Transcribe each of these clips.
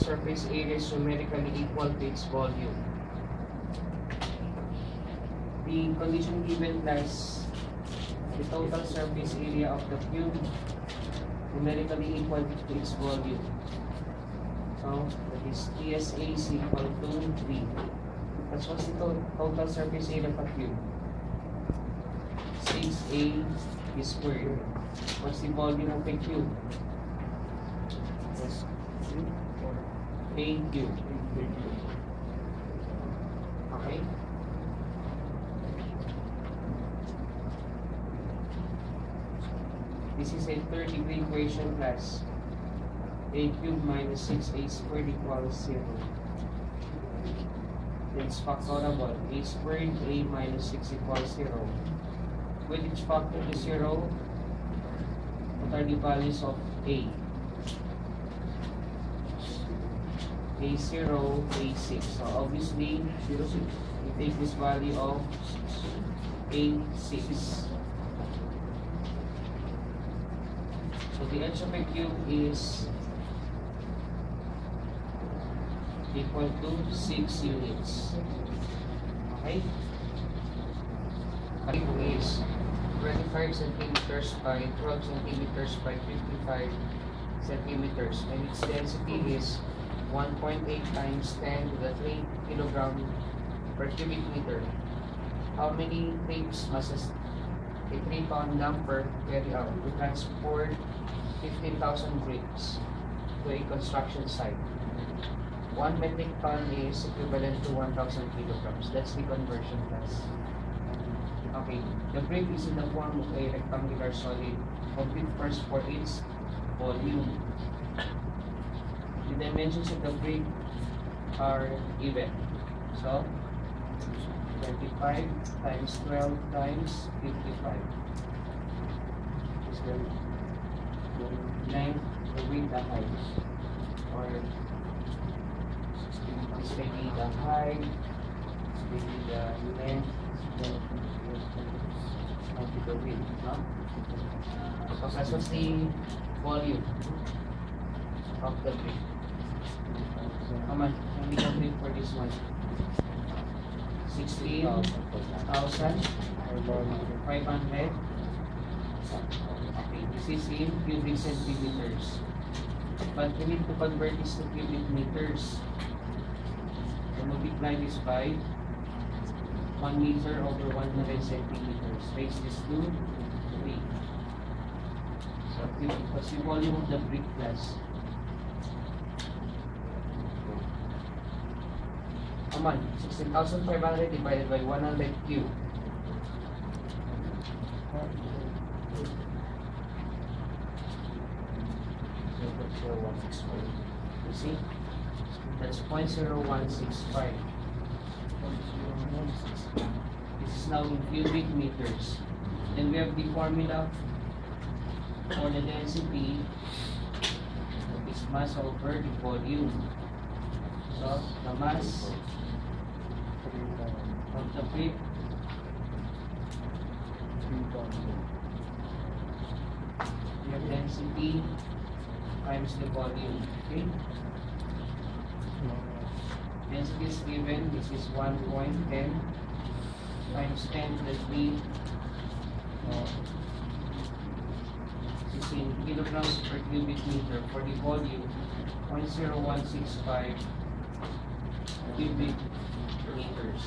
surface area is numerically equal to its volume. The condition given plus the total surface area of the cube numerically equal to its volume. So that is TSA is equal to 3. That's what's the total surface area of a cube? 6A squared. What's the volume of a cube? A cube. Okay? This is a third degree equation plus a cube minus 6a squared equals 0. Then it's factorable. A squared a minus 6 equals 0. With each factor to 0, what are the values of a? A0, A6. So obviously, you take this value of A6. So the edge of a cube is equal to 6 units. Okay? A cube is 25 centimeters by 12 centimeters by 55 centimeters, and its density is 1.8 times 10 to the 3 kilogram per cubic meter. How many trips must a 3-pound dumper carry out to transport 15,000 bricks to a construction site? 1 metric ton is equivalent to 1,000 kilograms. That's the conversion class. Okay, the brick is in the form of a rectangular solid. Compute first for its volume. The dimensions of the brick are given. So, 25 times 12 times 55. Is the length, the width, the height. Or, this may be the height, this may be the length, and the width, no? So, that's what's the volume of the brick. How much can we complete for this one? 16,500. Okay, this is in cubic centimeters. But we need to convert this to cubic meters. So multiply this by 1 meter over 100 centimeters. Raise this to 3. So what's the volume of the brick class? Come on, 16,500 divided by 100 cube. You see? That's 0.0165. This is now in cubic meters. Then we have the formula for the density of this mass over the volume. So, the mass of the brick we have density times the volume. Okay? Density is given, this is 1.10 times 10 to the 3. This is in kilograms per cubic meter. For the volume, 0.0165 cubic meters.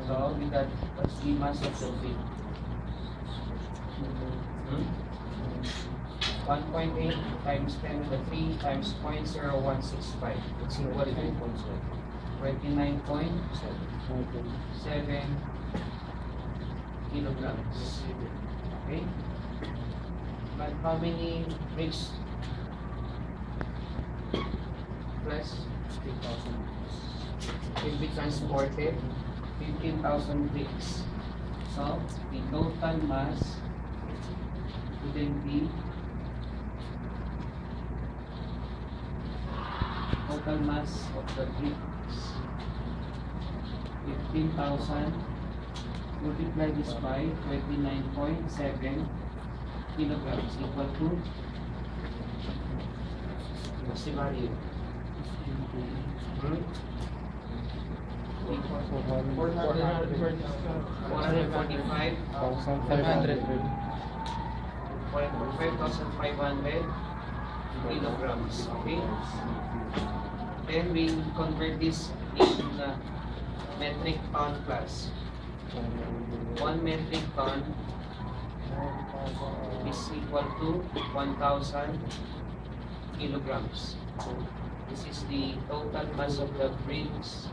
So we got what's the mass of the brick? 1.8 times 10 to the 3 times 0.0165. It's equal to 29.7 kilograms. Okay? But how many bricks plus 15,000 will be transported? 15,000 bricks. So the total mass would then be total mass of the bricks 15,000. Multiply this by 29.7 kilograms equal to What's the value? Hmm? 445,500 kilograms. Okay? Then we convert this in metric ton plus. 1 metric ton is equal to 1,000 kilograms. This is the total mass of the bricks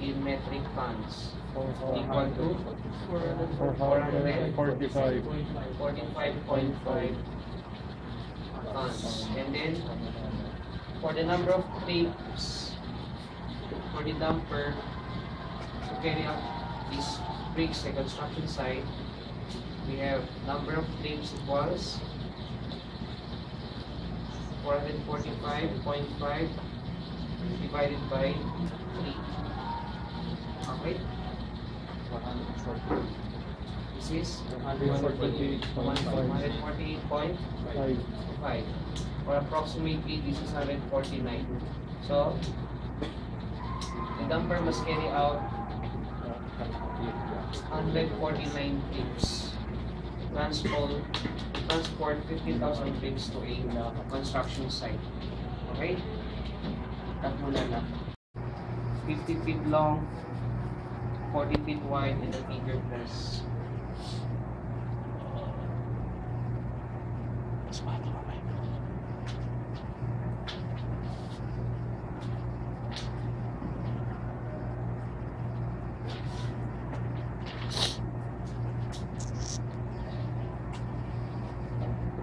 in metric tons. Equal to 445.5 tons. And then for the number of trips for the dumper to carry out these bricks at construction site, we have number of trips equals 445.5 divided by 3. Okay? This is 148.5. Or approximately this is 149. So the dumper must carry out 149 trips. Transport 15,000 trips to a construction site. Okay? Cut muna na. 50 feet long, 40 feet wide, and a bigger plus.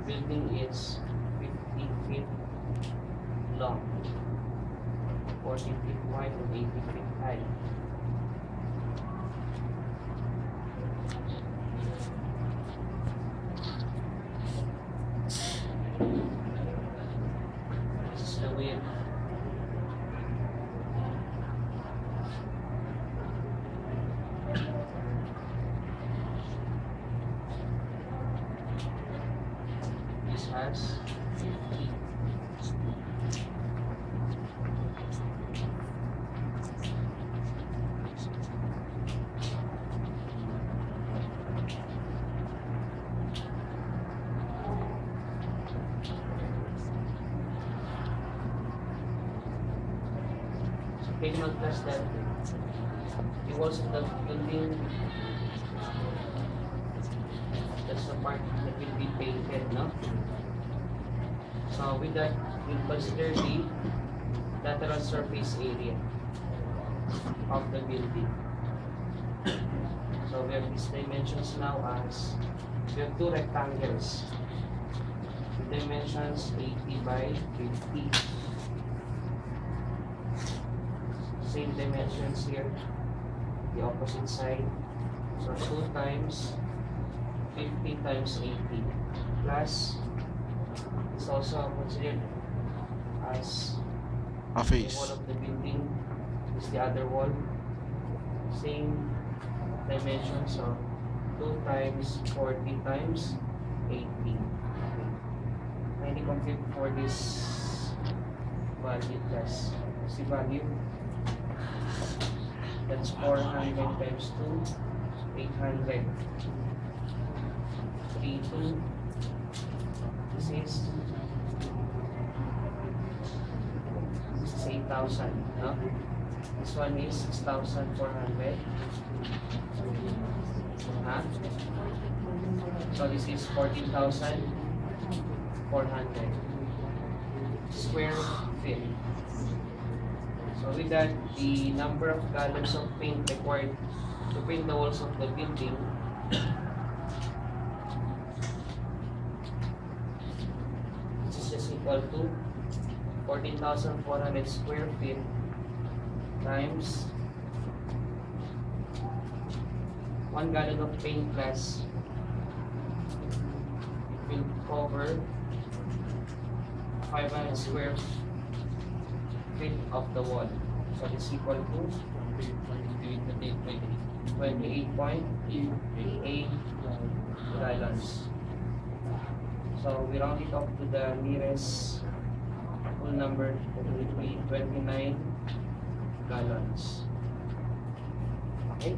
The building is 50 feet long, 40 feet wide, and 80 feet high. This is the width. This has 50. Take note plus that the walls of the building, that's the part that will be painted, no? So with that, we'll consider the lateral surface area of the building. So we have these dimensions now as, we have two rectangles. The dimensions 80 by 50. Same dimensions here, the opposite side. So 2 times 50 times 80 plus is also considered as A the face. wall of the building. Is the other wall. Same dimension, so 2 times 40 times 80. Kindly compute for this value plus the value. That's 400 times 2, 800. 3, 2. This is 8,000. No? This one is 6,400. Huh? So this is 14,400 square feet. So with that, the number of gallons of paint required to paint the walls of the building this is just equal to 14,400 square feet times 1 gallon of paint plus it will cover 500 square feet of the wall. So it's equal to 28.8 gallons. So we round it up to the nearest whole number, that will be 29 gallons. Okay?